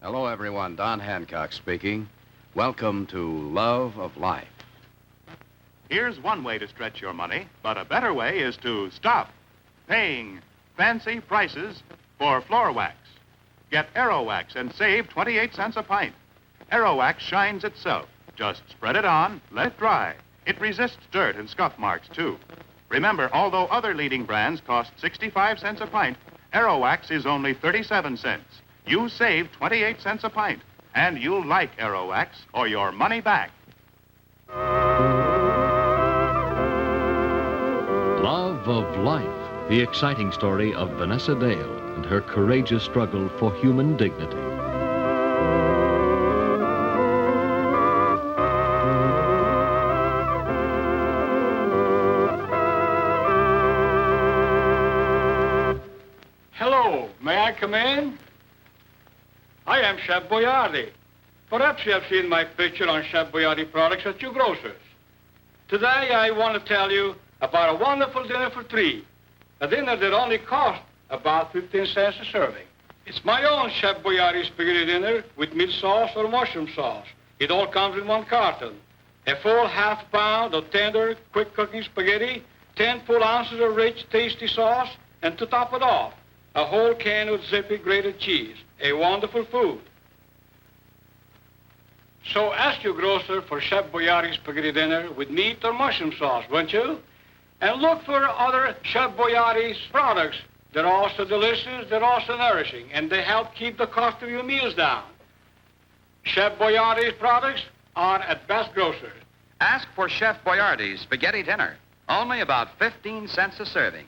Hello, everyone. Don Hancock speaking. Welcome to Love of Life. Here's one way to stretch your money, but a better way is to stop paying fancy prices for floor wax. Get Aerowax and save 28 cents a pint. Aerowax shines itself. Just spread it on, let it dry. It resists dirt and scuff marks, too. Remember, although other leading brands cost 65 cents a pint, Aerowax is only 37 cents. You save 28 cents a pint, and you'll like Aerowax or your money back. Love of Life, the exciting story of Vanessa Dale and her courageous struggle for human dignity. Hello, may I come in? I am Chef Boyardee. Perhaps you have seen my picture on Chef Boyardee products at your grocer's. Today I want to tell you about a wonderful dinner for three. A dinner that only costs about 15 cents a serving. It's my own Chef Boyardee spaghetti dinner with meat sauce or mushroom sauce. It all comes in one carton. A full half pound of tender, quick cooking spaghetti, 10 full ounces of rich, tasty sauce, and to top it off, a whole can of zippy grated cheese. A wonderful food. So ask your grocer for Chef Boyardee spaghetti dinner with meat or mushroom sauce, won't you? And look for other Chef Boyardee's products. They're also delicious, they're also nourishing, and they help keep the cost of your meals down. Chef Boyardee's products are at Best Grocers. Ask for Chef Boyardee's spaghetti dinner. Only about 15 cents a serving.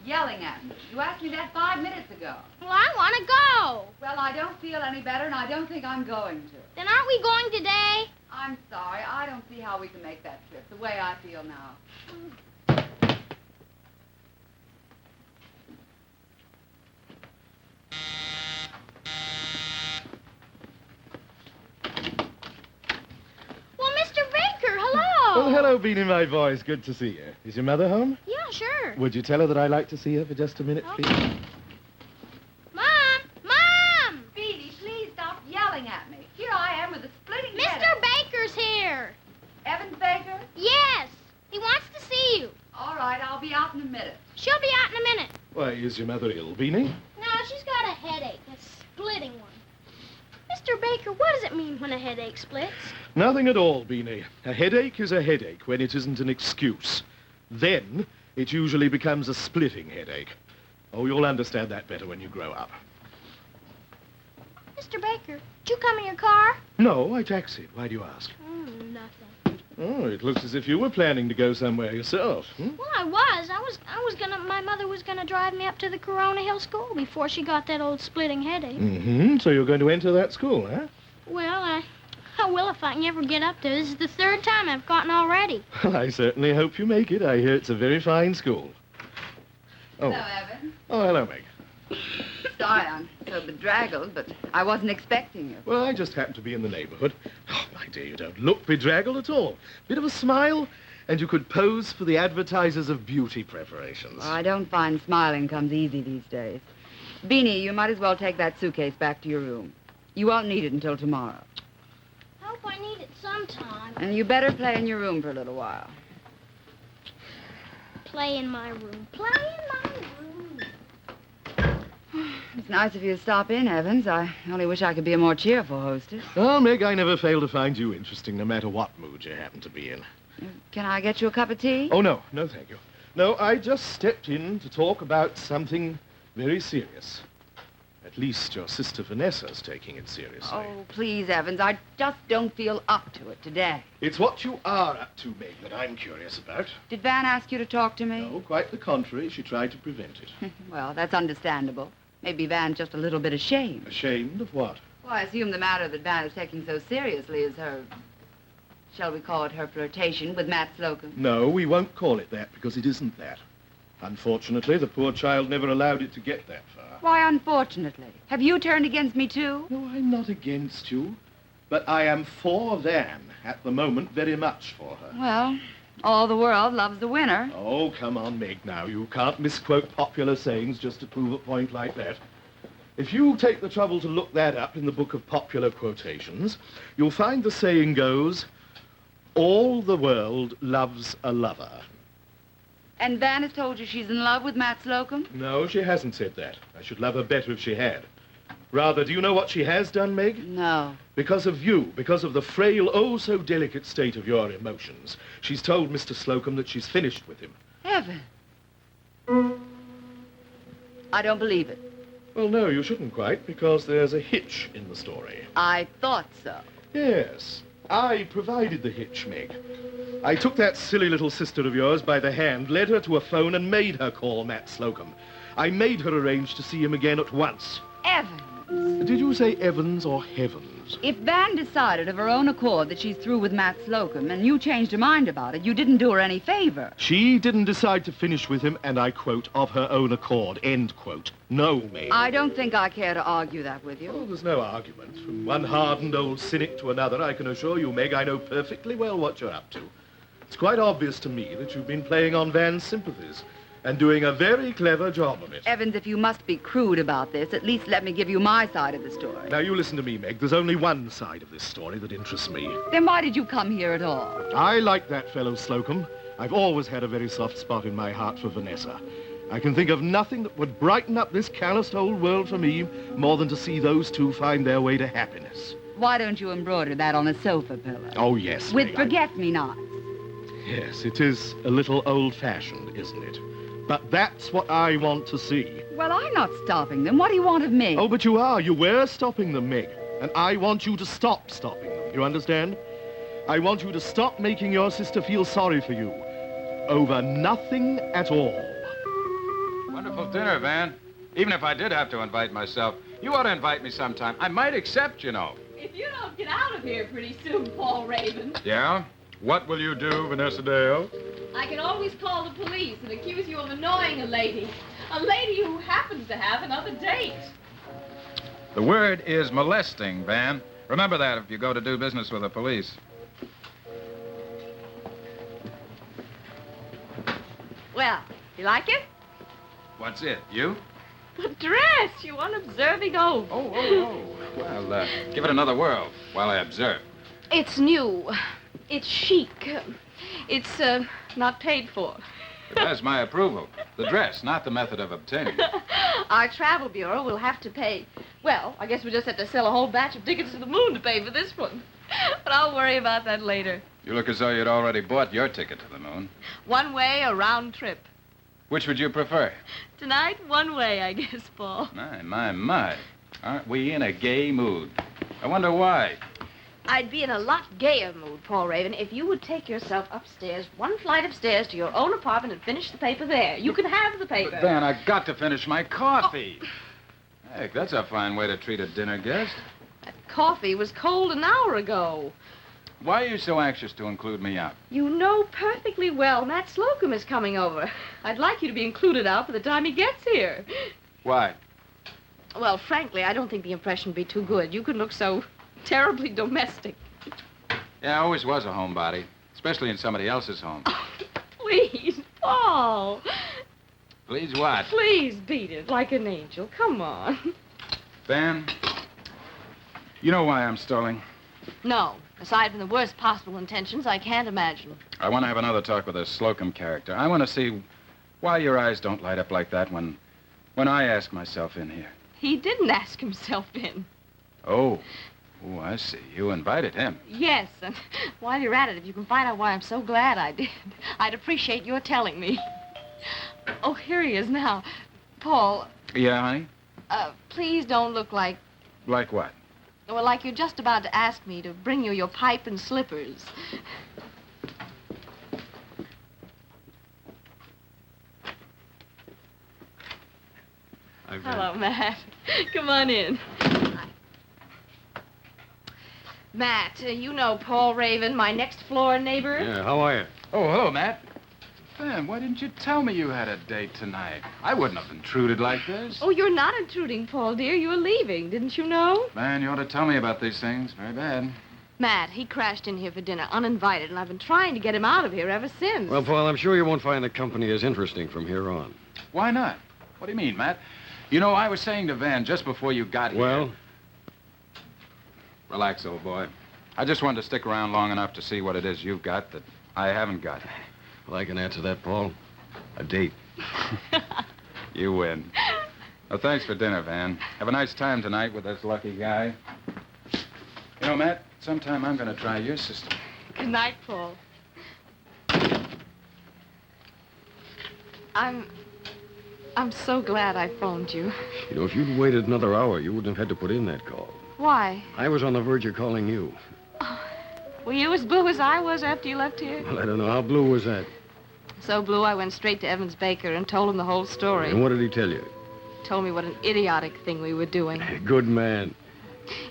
Yelling at me. You asked me that 5 minutes ago. Well, I want to go. Well, I don't feel any better, and I don't think I'm going to. Then aren't we going today? I'm sorry. I don't see how we can make that trip the way I feel now. Well, Mr. Baker, hello. Well, hello, Beanie, my boy. Good to see you. Is your mother home? Yeah, sure. Would you tell her that I'd like to see her for just a minute, please? Mom! Mom! Beanie, please stop yelling at me. Here I am with a splitting head. Mr. Baker's here. Evans Baker? Yes. He wants to see you. All right, I'll be out in a minute. She'll be out in a minute. Why, is your mother ill, Beanie? No, she's got a headache, a splitting one. Mr. Baker, what does it mean when a headache splits? Nothing at all, Beanie. A headache is a headache when it isn't an excuse. Then, it usually becomes a splitting headache. Oh, you'll understand that better when you grow up. Mr. Baker, did you come in your car? No, I taxied. Why do you ask? Nothing. Oh, it looks as if you were planning to go somewhere yourself. Well, I was. My mother was gonna drive me up to the Corona Hill School before she got that old splitting headache. Mm-hmm. So you're going to enter that school, huh? Well, I will if I can ever get up there. This is the third time I've gotten already. Well, I certainly hope you make it. I hear it's a very fine school. Oh. Hello, Evan. Oh, hello, Meg. Sorry I'm so bedraggled, but I wasn't expecting you. Well, I just happened to be in the neighborhood. Oh, my dear, you don't look bedraggled at all. Bit of a smile, and you could pose for the advertisers of beauty preparations. Well, I don't find smiling comes easy these days. Beanie, you might as well take that suitcase back to your room. You won't need it until tomorrow. I hope I need it sometime. And you better play in your room for a little while. Play in my room. Play in my room. It's nice of you to stop in, Evans. I only wish I could be a more cheerful hostess. Oh, Meg, I never fail to find you interesting, no matter what mood you happen to be in. Can I get you a cup of tea? Oh, no. No, thank you. No, I just stepped in to talk about something very serious. At least your sister Vanessa's taking it seriously. Oh, please, Evans, I just don't feel up to it today. It's what you are up to, Meg, that I'm curious about. Did Van ask you to talk to me? No, quite the contrary. She tried to prevent it. Well, that's understandable. Maybe Van's just a little bit ashamed. Ashamed of what? Well, I assume the matter that Van is taking so seriously is her, shall we call it her flirtation with Matt Slocum? No, we won't call it that, because it isn't that. Unfortunately, the poor child never allowed it to get that far. Why, unfortunately? Have you turned against me, too? No, I'm not against you. But I am for Van, at the moment, very much for her. Well, all the world loves the winner. Oh, come on, Meg, now. You can't misquote popular sayings just to prove a point like that. If you take the trouble to look that up in the book of popular quotations, you'll find the saying goes, all the world loves a lover. And Van has told you she's in love with Matt Slocum? No, she hasn't said that. I should love her better if she had. Rather, do you know what she has done, Meg? No. Because of you, because of the frail, oh so delicate state of your emotions, she's told Mr. Slocum that she's finished with him. Heaven. I don't believe it. Well, no, you shouldn't quite, because there's a hitch in the story. I thought so. Yes, I provided the hitch, Meg. I took that silly little sister of yours by the hand, led her to a phone, and made her call Matt Slocum. I made her arrange to see him again at once. Evans. Did you say Evans or Heavens? If Van decided of her own accord that she's through with Matt Slocum and you changed your mind about it, you didn't do her any favor. She didn't decide to finish with him, and I quote, of her own accord, end quote. No, Meg. I don't think I care to argue that with you. Oh, there's no argument. From one hardened old cynic to another, I can assure you, Meg, I know perfectly well what you're up to. It's quite obvious to me that you've been playing on Van's sympathies and doing a very clever job of it. Evans, if you must be crude about this, at least let me give you my side of the story. Now, you listen to me, Meg. There's only one side of this story that interests me. Then why did you come here at all? I like that fellow Slocum. I've always had a very soft spot in my heart for Vanessa. I can think of nothing that would brighten up this calloused old world for me more than to see those two find their way to happiness. Why don't you embroider that on a sofa pillow? Oh, yes, With Meg, forget-me-nots. Yes, it is a little old-fashioned, isn't it? But that's what I want to see. Well, I'm not stopping them. What do you want of me? Oh, but you are. You were stopping them, Meg. And I want you to stop stopping them. You understand? I want you to stop making your sister feel sorry for you. Over nothing at all. Wonderful dinner, Van. Even if I did have to invite myself, you ought to invite me sometime. I might accept, you know. If you don't get out of here pretty soon, Paul Raven. Yeah? What will you do, Vanessa Dale? I can always call the police and accuse you of annoying a lady. A lady who happens to have another date. The word is molesting, Van. Remember that if you go to do business with the police. Well, you like it? What's it, you? The dress, you unobserving oaf. Oh. Well, give it another whirl while I observe. It's new. It's chic. It's, not paid for. It has my approval. The dress, not the method of obtaining it. Our travel bureau will have to pay. Well, I guess we just have to sell a whole batch of tickets to the moon to pay for this one. But I'll worry about that later. You look as though you'd already bought your ticket to the moon. One way or round trip. Which would you prefer? Tonight, one way, I guess, Paul. My. Aren't we in a gay mood? I wonder why. I'd be in a lot gayer mood, Paul Raven, if you would take yourself upstairs, one flight of stairs to your own apartment and finish the paper there. You can have the paper. But, Van, I got to finish my coffee. Oh. Heck, that's a fine way to treat a dinner guest. That coffee was cold an hour ago. Why are you so anxious to include me out? You know perfectly well Matt Slocum is coming over. I'd like you to be included out by the time he gets here. Why? Well, frankly, I don't think the impression would be too good. You could look so terribly domestic. Yeah, I always was a homebody, especially in somebody else's home. Oh, please, Paul. Please what? Please beat it like an angel. Come on. Van, you know why I'm stalling? No. Aside from the worst possible intentions, I can't imagine. I want to have another talk with the Slocum character. I want to see why your eyes don't light up like that when I ask myself in here. He didn't ask himself in. Oh, I see. You invited him. Yes, and while you're at it, if you can find out why I'm so glad I did, I'd appreciate your telling me. Oh, here he is now. Paul. Yeah, honey? Please don't look like, Like what? well, like you're just about to ask me to bring you your pipe and slippers. Hello, Matt. Come on in. Matt, you know Paul Raven, my next floor neighbor. Yeah, how are you? Oh, hello, Matt. Van, why didn't you tell me you had a date tonight? I wouldn't have intruded like this. Oh, you're not intruding, Paul, dear. You were leaving. Didn't you know? Man, you ought to tell me about these things. Very bad. Matt, he crashed in here for dinner, uninvited, and I've been trying to get him out of here ever since. Well, Paul, I'm sure you won't find the company as interesting from here on. Why not? What do you mean, Matt? You know, I was saying to Van just before you got here... Well? Relax, old boy. I just wanted to stick around long enough to see what it is you've got that I haven't got. Well, I can answer that, Paul. A date. You win. Well, thanks for dinner, Van. Have a nice time tonight with this lucky guy. You know, Matt, sometime I'm going to try your system. Good night, Paul. I'm so glad I phoned you. You know, if you'd waited another hour, you wouldn't have had to put in that call. Why? I was on the verge of calling you. Were you as blue as I was after you left here? Well, I don't know. How blue was that? So blue, I went straight to Evans Baker and told him the whole story. And what did he tell you? Told me what an idiotic thing we were doing. Good man.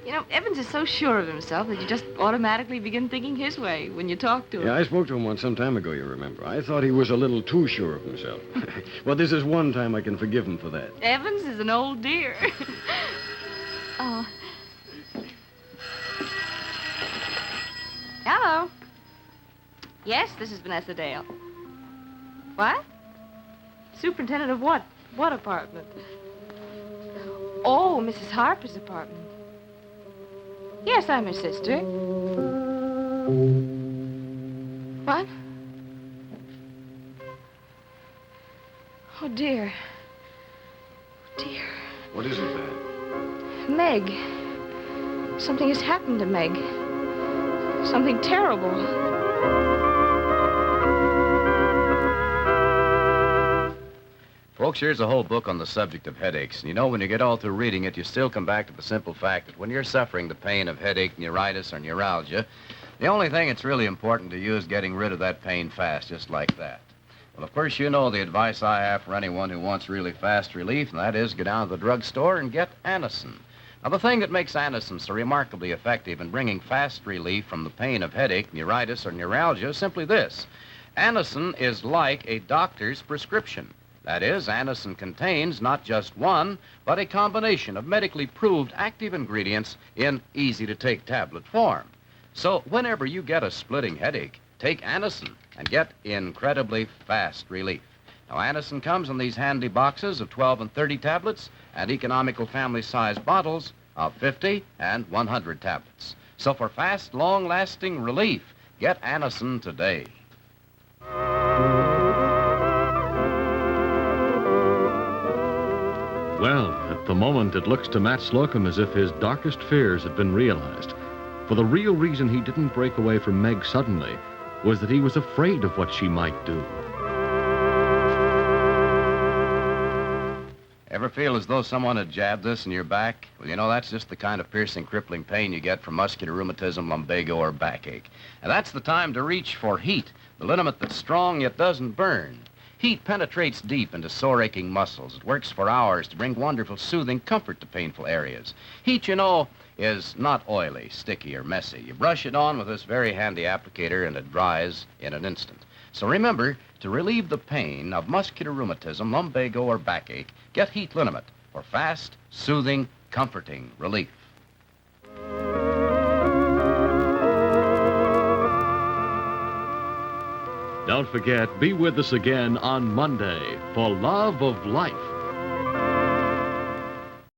You know, Evans is so sure of himself that you just automatically begin thinking his way when you talk to him. Yeah, I spoke to him once some time ago, you remember. I thought he was a little too sure of himself. Well, this is one time I can forgive him for that. Evans is an old dear. Oh. Hello. Yes, this is Vanessa Dale. What? Superintendent of what? What apartment? Oh, Mrs. Harper's apartment. Yes, I'm her sister. What? Oh, dear. Oh, dear. What is it, Van? Meg. Something has happened to Meg. Something terrible. Folks, here's a whole book on the subject of headaches. And you know, when you get all through reading it, you still come back to the simple fact that when you're suffering the pain of headache, neuritis, or neuralgia, the only thing that's really important to you is getting rid of that pain fast, just like that. Well, of course, you know the advice I have for anyone who wants really fast relief, and that is go down to the drugstore and get Anacin. Now, the thing that makes Anacin so remarkably effective in bringing fast relief from the pain of headache, neuritis, or neuralgia is simply this. Anacin is like a doctor's prescription. That is, Anacin contains not just one, but a combination of medically proved active ingredients in easy-to-take tablet form. So whenever you get a splitting headache, take Anacin and get incredibly fast relief. Now, Anacin comes in these handy boxes of 12 and 30 tablets and economical family-size bottles of 50 and 100 tablets. So for fast, long-lasting relief, get Anacin today. Well, at the moment, it looks to Matt Slocum as if his darkest fears had been realized. For the real reason he didn't break away from Meg suddenly was that he was afraid of what she might do. Ever feel as though someone had jabbed this in your back? Well, you know, that's just the kind of piercing, crippling pain you get from muscular rheumatism, lumbago, or backache. And that's the time to reach for Heat, the liniment that's strong yet doesn't burn. Heat penetrates deep into sore aching muscles. It works for hours to bring wonderful soothing comfort to painful areas. Heat, you know, is not oily, sticky, or messy. You brush it on with this very handy applicator and it dries in an instant. So remember, to relieve the pain of muscular rheumatism, lumbago, or backache, get Heat Liniment for fast, soothing, comforting relief. Don't forget, be with us again on Monday for Love of Life.